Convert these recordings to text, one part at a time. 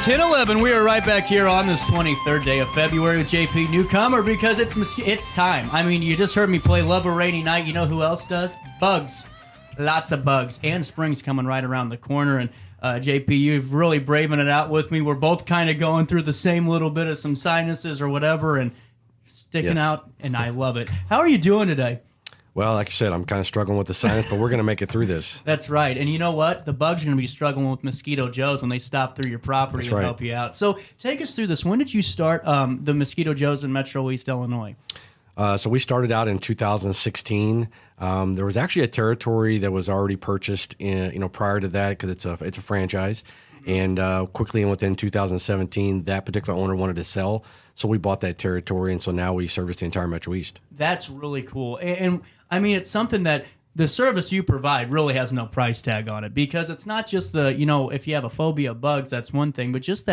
10:11. We are right back here on this 23rd day of February with JP Newcomer because it's time. I mean, you just heard me play Love a Rainy Night. You know who else does? Bugs. Lots of bugs. And spring's coming right around the corner. And JP, you've really braving it out with me. We're both kind of going through the same little bit of some sinuses or whatever and sticking out, and I love it. How are you doing today? Well, like I said, I'm kind of struggling with the sinus, but we're going to make it through this. That's right. And you know what? The bugs are going to be struggling with Mosquito Joes when they stop through your property and help you out. So take us through this. When did you start the Mosquito Joes in Metro East Illinois? So we started out in 2016. There was actually a territory that was already purchased prior to that because it's a franchise. And quickly and within 2017, that particular owner wanted to sell. So we bought that territory, and so now we service the entire Metro East. That's really cool. And I mean, it's something that the service you provide really has no price tag on it because it's not just if you have a phobia of bugs, that's one thing, but just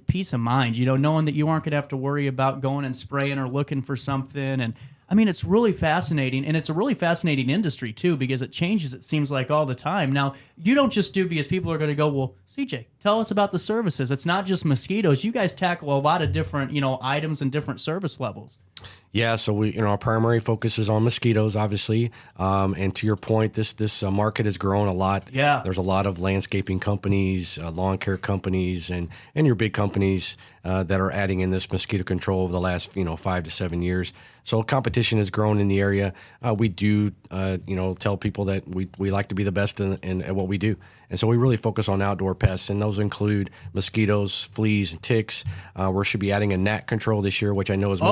peace of mind, knowing that you aren't going to have to worry about going and spraying or looking for something. And I mean, it's really fascinating, and it's a really fascinating industry, too, because it changes, it seems like, all the time. Now, you don't just do because people are going to go, well, CJ, tell us about the services. It's not just mosquitoes. You guys tackle a lot of different, items and different service levels. Yeah, so our primary focus is on mosquitoes, obviously. And to your point, this market has grown a lot. Yeah. There's a lot of landscaping companies, lawn care companies, and your big companies that are adding in this mosquito control over the last 5 to 7 years. So competition has grown in the area. We do tell people that we like to be the best at what we do. And so we really focus on outdoor pests, and those include mosquitoes, fleas, and ticks. We should be adding a gnat control this year, which I know is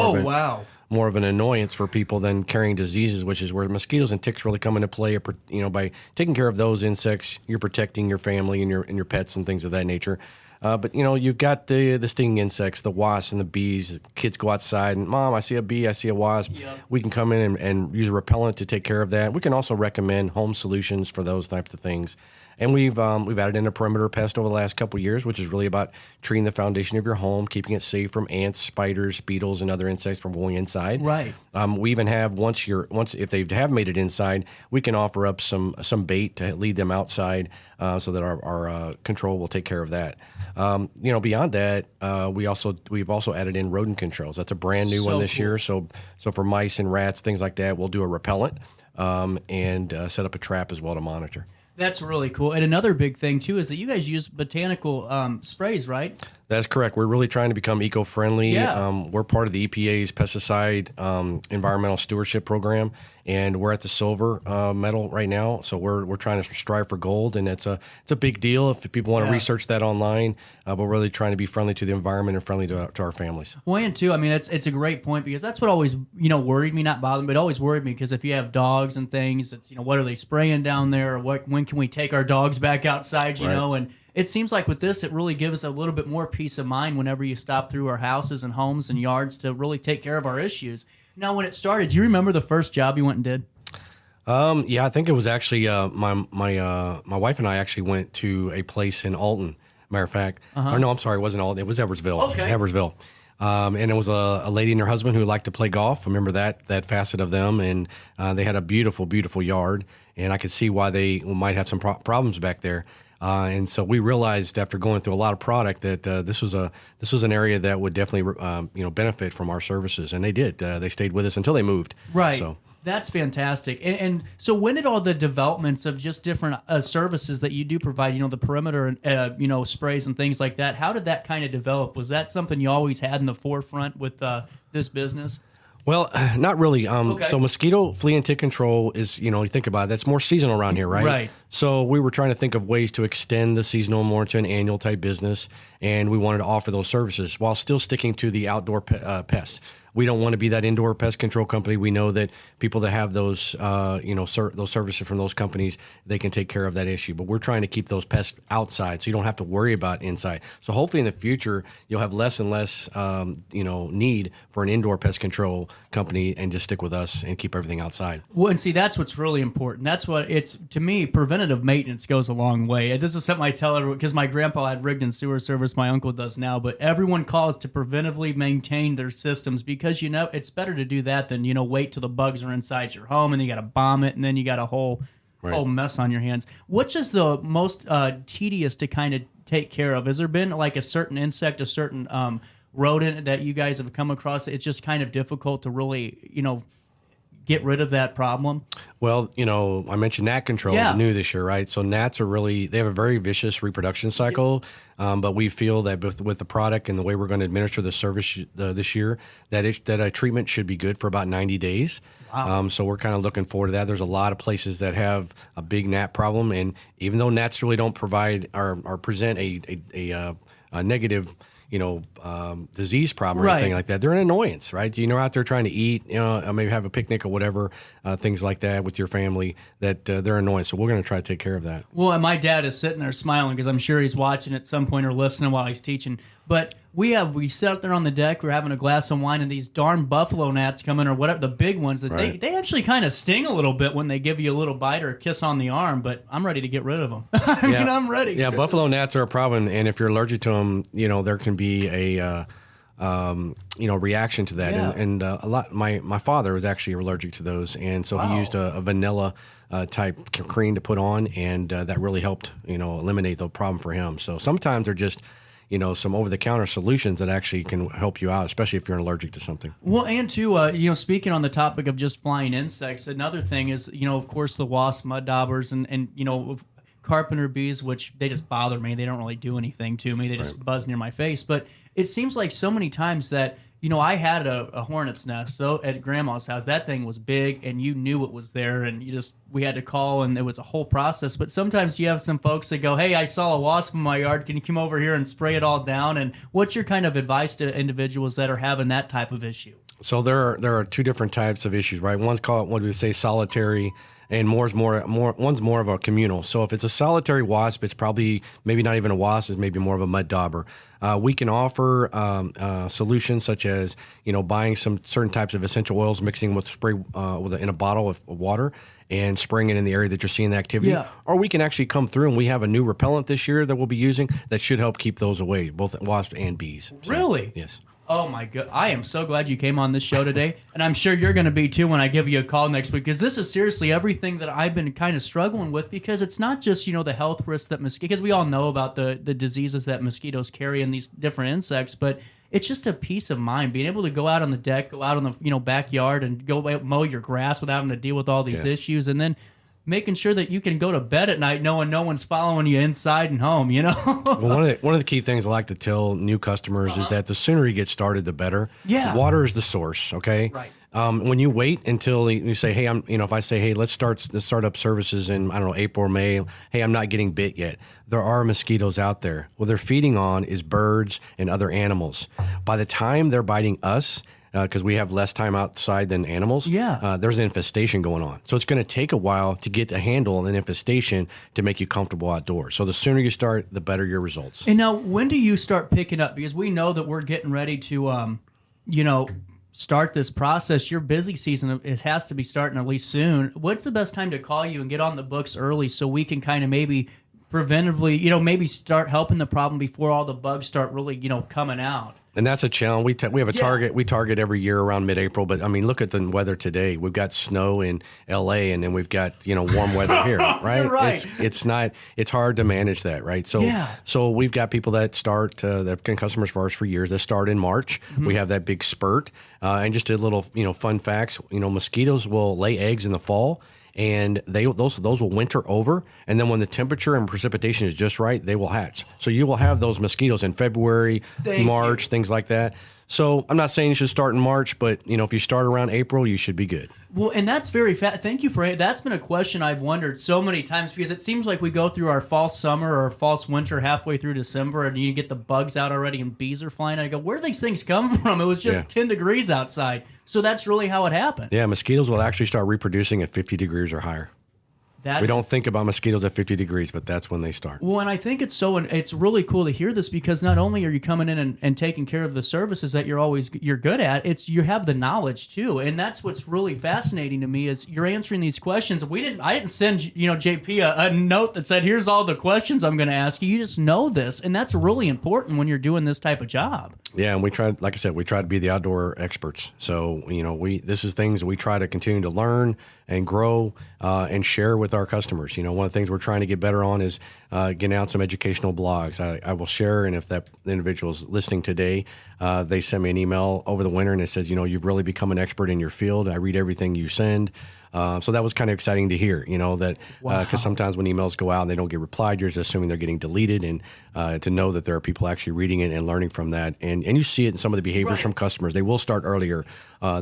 more of an annoyance for people than carrying diseases, which is where mosquitoes and ticks really come into play. By taking care of those insects, you're protecting your family and your pets and things of that nature. But you've got the stinging insects, the wasps and the bees. Kids go outside and, Mom, I see a bee, I see a wasp. Yep. We can come in and use a repellent to take care of that. We can also recommend home solutions for those types of things. And we've added in a perimeter pest over the last couple of years, which is really about treating the foundation of your home, keeping it safe from ants, spiders, beetles, and other insects from going inside. Right. We even have once if they have made it inside, we can offer up some bait to lead them outside, so that our control will take care of that. Beyond that, we've also added in rodent controls. That's a brand new one this year. So for mice and rats, things like that, we'll do a repellent and set up a trap as well to monitor. That's really cool. And another big thing, too, is that you guys use botanical sprays, right? That's correct. We're really trying to become eco-friendly. Yeah. We're part of the EPA's pesticide environmental stewardship program, and we're at the silver medal right now. So we're trying to strive for gold, and it's a big deal if people want to research that online. But we're really trying to be friendly to the environment and friendly to our families. Well, and too, I mean, it's a great point because that's what always worried me, not bothered me, but always worried me because if you have dogs and things, it's what are they spraying down there? Or when can we take our dogs back outside? You know, and it seems like with this, it really gives us a little bit more peace of mind whenever you stop through our houses and homes and yards to really take care of our issues. Now, when it started, do you remember the first job you went and did? Yeah, I think it was actually my wife and I actually went to a place in Alton. Matter of fact, or no, I'm sorry, it wasn't Alton. It was Eversville. Okay. Eversville. And it was a lady and her husband who liked to play golf. I remember that facet of them, and they had a beautiful, beautiful yard, and I could see why they might have some problems back there. And so we realized after going through a lot of product that this was an area that would definitely benefit from our services, and they did. They stayed with us until they moved. Right. So that's fantastic. And so when did all the developments of just different services that you do provide, the perimeter and sprays and things like that, how did that kind of develop? Was that something you always had in the forefront with this business? Well, not really. So mosquito, flea, and tick control is, you think about it, that's more seasonal around here, right? Right. So we were trying to think of ways to extend the seasonal more to an annual type business, and we wanted to offer those services while still sticking to the outdoor pests. We don't want to be that indoor pest control company. We know that people that have those, those services from those companies, they can take care of that issue. But we're trying to keep those pests outside, so you don't have to worry about inside. So hopefully in the future, you'll have less and less, need for an indoor pest control company, and just stick with us and keep everything outside. Well, and see, that's what's really important. That's what to me, preventative maintenance goes a long way. And this is something I tell everyone because my grandpa had rigged and sewer service, my uncle does now, but everyone calls to preventively maintain their systems because it's better to do that than wait till the bugs are inside your home and you got to bomb it and then you got a whole mess on your hands. Which is the most tedious to kind of take care of? Has there been like a certain insect, a certain rodent that you guys have come across? It's just kind of difficult to really, get rid of that problem? Well, I mentioned gnat control is new this year, right? So gnats they have a very vicious reproduction cycle, but we feel that with the product and the way we're going to administer the service this year, that a treatment should be good for about 90 days. Wow. So we're kind of looking forward to that. There's a lot of places that have a big gnat problem, and even though gnats really don't provide or present a negative disease problem or anything like that, they're an annoyance, right? You're out there trying to eat, maybe have a picnic or whatever, things like that with your family, that they're annoying. So we're going to try to take care of that. Well, and my dad is sitting there smiling because I'm sure he's watching at some point or listening while he's teaching. But we sit out there on the deck, we're having a glass of wine, and these darn buffalo gnats come in, or whatever, the big ones, that they actually kind of sting a little bit when they give you a little bite or a kiss on the arm, but I'm ready to get rid of them. I mean, I'm ready. Yeah, buffalo gnats are a problem, and if you're allergic to them, there can be a reaction to that. Yeah. And a lot. My father was actually allergic to those, and so he used a vanilla type cream to put on, and that really helped eliminate the problem for him. So sometimes they're just some over-the-counter solutions that actually can help you out, especially if you're allergic to something. Well, and too, speaking on the topic of just flying insects, another thing is, of course, the wasp, mud daubers, and carpenter bees, which they just bother me. They don't really do anything to me. They just buzz near my face. But it seems like so many times that, I had a hornet's nest at Grandma's house. That thing was big, and you knew it was there, and we had to call, and it was a whole process. But sometimes you have some folks that go, "Hey, I saw a wasp in my yard. Can you come over here and spray it all down?" And what's your kind of advice to individuals that are having that type of issue? So there are two different types of issues, right? One's called, what do we say, solitary, and one's more of a communal. So if it's a solitary wasp, it's probably maybe not even a wasp, it's maybe more of a mud dauber. We can offer solutions such as buying some certain types of essential oils, mixing with spray in a bottle of water, and spraying it in the area that you're seeing the activity. Yeah. Or we can actually come through, and we have a new repellent this year that we'll be using that should help keep those away, both wasps and bees. So, really? Yes. Oh my God! I am so glad you came on this show today, and I'm sure you're going to be too when I give you a call next week, because this is seriously everything that I've been kind of struggling with. Because it's not just the health risks that because we all know about the diseases that mosquitoes carry and these different insects, but it's just a peace of mind being able to go out on the deck, go out on the backyard, and go mow your grass without having to deal with all these issues, and then making sure that you can go to bed at night knowing no one's following you inside and home, Well, one of the key things I like to tell new customers is that the sooner you get started, the better. Yeah. Water is the source, okay? Right. When you wait until you say, hey, if I say, hey, let's start up services in, I don't know, April or May, hey, I'm not getting bit yet. There are mosquitoes out there. What they're feeding on is birds and other animals. By the time they're biting us, because we have less time outside than animals, there's an infestation going on. So it's going to take a while to get a handle on an infestation to make you comfortable outdoors. So the sooner you start, the better your results. And now, when do you start picking up? Because we know that we're getting ready to, start this process. Your busy season, it has to be starting at least soon. What's the best time to call you and get on the books early so we can kind of maybe preventively, maybe start helping the problem before all the bugs start really, coming out? And that's a challenge. We have a target. We target every year around mid-April. But I mean, look at the weather today. We've got snow in LA, and then we've got warm weather here. Right? You're right. It's hard to manage that, right? So we've got people that start that have been customers for us for years. That start in March. Mm-hmm. We have that big spurt. And just a little fun facts. Mosquitoes will lay eggs in the fall. And those will winter over, and then when the temperature and precipitation is just right, they will hatch. So you will have those mosquitoes in February, March, things like that. So I'm not saying you should start in March, but if you start around April, you should be good. Well, and that's very thank you for it. That's been a question I've wondered so many times, because it seems like we go through our false summer or false winter halfway through December, and you get the bugs out already and bees are flying. I go, where do these things come from? It was just 10 degrees outside. So that's really how it happened. Yeah, mosquitoes will actually start reproducing at 50 degrees or higher. We don't think about mosquitoes at 50 degrees, but that's when they start. Well, and I think it's really cool to hear this, because not only are you coming in and taking care of the services that you're good at, you have the knowledge too, and that's what's really fascinating to me is you're answering these questions. I didn't send JP a note that said here's all the questions I'm going to ask you. You just know this, and that's really important when you're doing this type of job. Yeah, and we try to be the outdoor experts. So this is things we try to continue to learn and grow and share with our customers. One of the things we're trying to get better on is getting out some educational blogs. I will share, and if that individual is listening today, they send me an email over the winter and it says, you've really become an expert in your field. I read everything you send. So that was kind of exciting to hear, that because sometimes when emails go out and they don't get replied, you're just assuming they're getting deleted, and to know that there are people actually reading it and learning from that. And you see it in some of the behaviors from customers. They will start earlier.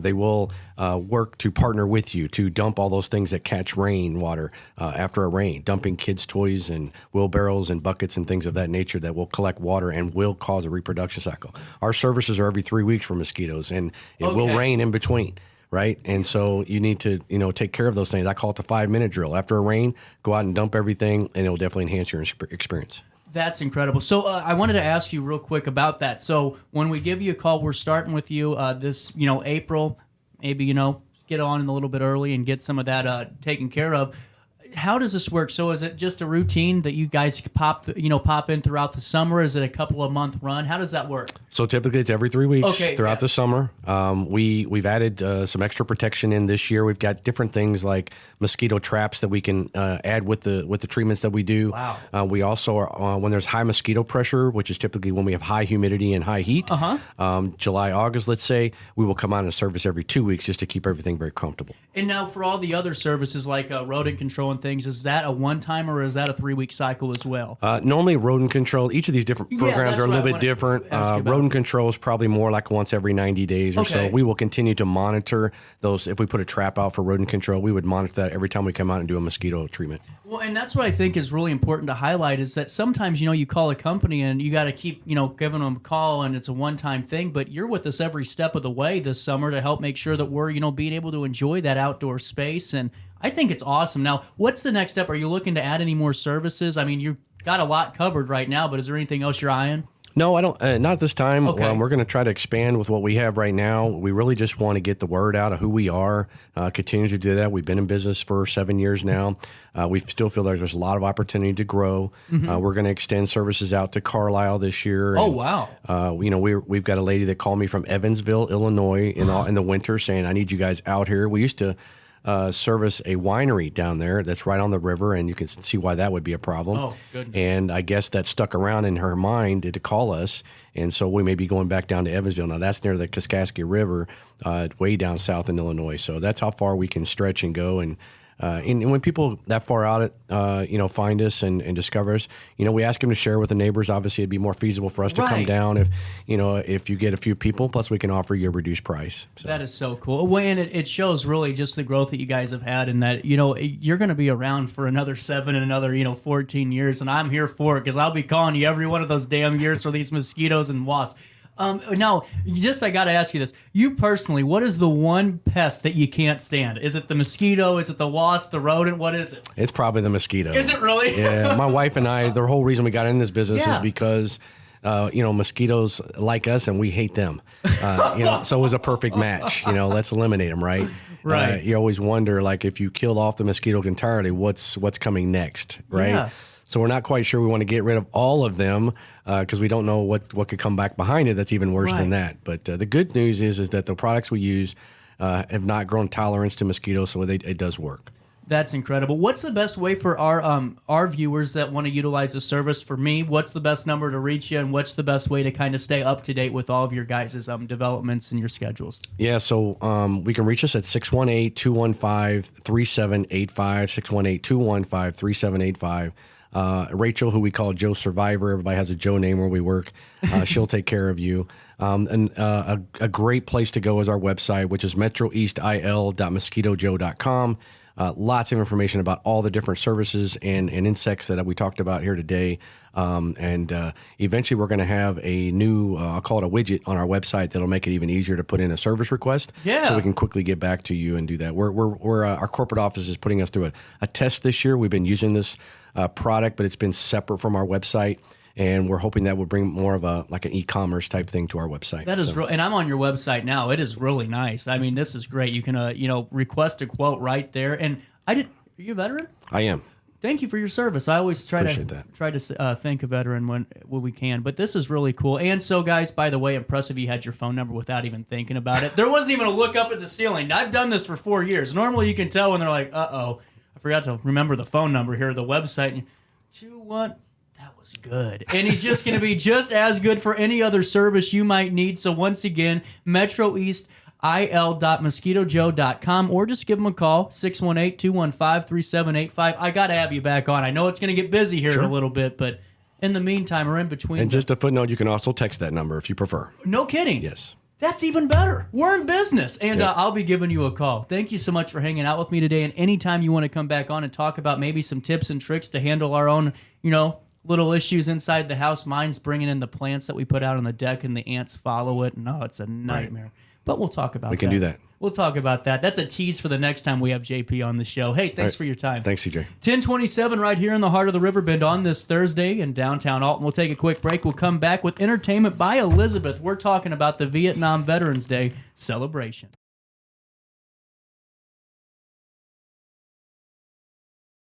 They will work to partner with you to dump all those things that catch rain water after a rain, dumping kids' toys and wheelbarrows and buckets and things of that nature that will collect water and will cause a reproduction cycle. Our services are every 3 weeks for mosquitoes, and it will rain in between. Right. And so you need to, take care of those things. I call it the 5-minute drill. After a rain, go out and dump everything, and it'll definitely enhance your experience. That's incredible. So I wanted to ask you real quick about that. So when we give you a call, we're starting with you this, April, maybe, get on a little bit early and get some of that taken care of. How does this work? So is it just a routine that you guys pop in throughout the summer? Is it a couple of month run? How does that work? So typically it's every 3 weeks throughout the summer. We've added some extra protection in this year. We've got different things like mosquito traps that we can add with the treatments that we do. Wow. We also are when there's high mosquito pressure, which is typically when we have high humidity and high heat. July, August, let's say, we will come on and service every 2 weeks just to keep everything very comfortable. And now for all the other services like rodent control and things, is that a one-time or is that a 3-week cycle as well? Normally rodent control, each of these different programs are a little bit different. Rodent control is probably more like once every 90 days or so. We will continue to monitor those. If we put a trap out for rodent control, we would monitor that every time we come out and do a mosquito treatment. Well, and that's what I think is really important to highlight is that sometimes, you call a company and you got to keep, giving them a call and it's a one-time thing, but you're with us every step of the way this summer to help make sure that we're, being able to enjoy that outdoor space. And I think it's awesome. Now, what's the next step? Are you looking to add any more services? I mean, you've got a lot covered right now, but is there anything else you're eyeing? No, I don't. Not at this time. Okay. We're going to try to expand with what we have right now. We really just want to get the word out of who we are, continue to do that. We've been in business for 7 years now. We still feel like there's a lot of opportunity to grow. We're going to extend services out to Carlisle this year. Oh, wow. We've got a lady that called me from Evansville, Illinois in the winter saying, I need you guys out here. We used to service a winery down there that's right on the river, and you can see why that would be a problem. Oh, goodness. And I guess that stuck around in her mind to call us, and so we may be going back down to Evansville. Now, that's near the Kaskaskia River, way down south in Illinois, so that's how far we can stretch and go. And when people that far out, find us and discover us, we ask them to share with the neighbors. Obviously, it'd be more feasible for us to come down if you get a few people. Plus, we can offer you a reduced price. So. That is so cool. Well, and it shows really just the growth that you guys have had, and that you're going to be around for another 7 and another 14 years, and I'm here for it because I'll be calling you every one of those damn years for these mosquitoes and wasps. Now, I got to ask you this. You personally, what is the one pest that you can't stand? Is it the mosquito? Is it the wasp, the rodent? What is it? It's probably the mosquito. Is it really? Yeah. My wife and I, the whole reason we got in this business is because, mosquitoes like us and we hate them. So it was a perfect match. Let's eliminate them, right? Right. You always wonder, like, if you killed off the mosquito entirely, what's coming next, right? Yeah. So we're not quite sure we want to get rid of all of them because we don't know what could come back behind it that's even worse than that. But the good news is that the products we use have not grown tolerance to mosquitoes, so it does work. That's incredible. What's the best way for our viewers that want to utilize the service? For me, what's the best number to reach you, and what's the best way to kind of stay up to date with all of your guys' developments and your schedules? Yeah, so we can reach us at 618-215-3785, 618-215-3785. Rachel, who we call Joe Survivor, everybody has a Joe name where we work. She'll take care of you. And a great place to go is our website, which is metroeastil.mosquitojoe.com. Lots of information about all the different services and insects that we talked about here today. And eventually we're going to have a new, I'll call it a widget on our website that'll make it even easier to put in a service request. Yeah. So we can quickly get back to you and do that. We're our corporate office is putting us through a test this year. We've been using this product, but it's been separate from our website. And we're hoping that would bring more of an e-commerce type thing to our website. That is real, and I'm on your website now. It is really nice. I mean, this is great. You can, request a quote right there. And are you a veteran? I am. Thank you for your service. I always try to thank a veteran when we can. But this is really cool. And so, guys, by the way, impressive you had your phone number without even thinking about it. There wasn't even a look up at the ceiling. I've done this for 4 years. Normally, you can tell when they're like, "Uh-oh, I forgot to remember the phone number here, the website." 2-1. That was good. And he's just going to be just as good for any other service you might need. So once again, Metro East, il.mosquitojoe.com, or just give them a call, 618-215-3785. I got to have you back on. I know it's going to get busy here in a little bit, but in the meantime or in between. And just a footnote, you can also text that number if you prefer. No kidding. Yes. That's even better. We're in business, and I'll be giving you a call. Thank you so much for hanging out with me today, and anytime you want to come back on and talk about maybe some tips and tricks to handle our own, little issues inside the house. Mine's bringing in the plants that we put out on the deck, and the ants follow it. No, it's a nightmare. Right. But we'll talk about that. We can do that. We'll talk about that. That's a tease for the next time we have JP on the show. Hey, thanks for your time. Thanks, CJ. 1027 right here in the heart of the Riverbend on this Thursday in downtown Alton. We'll take a quick break. We'll come back with entertainment by Elizabeth. We're talking about the Vietnam Veterans Day celebration.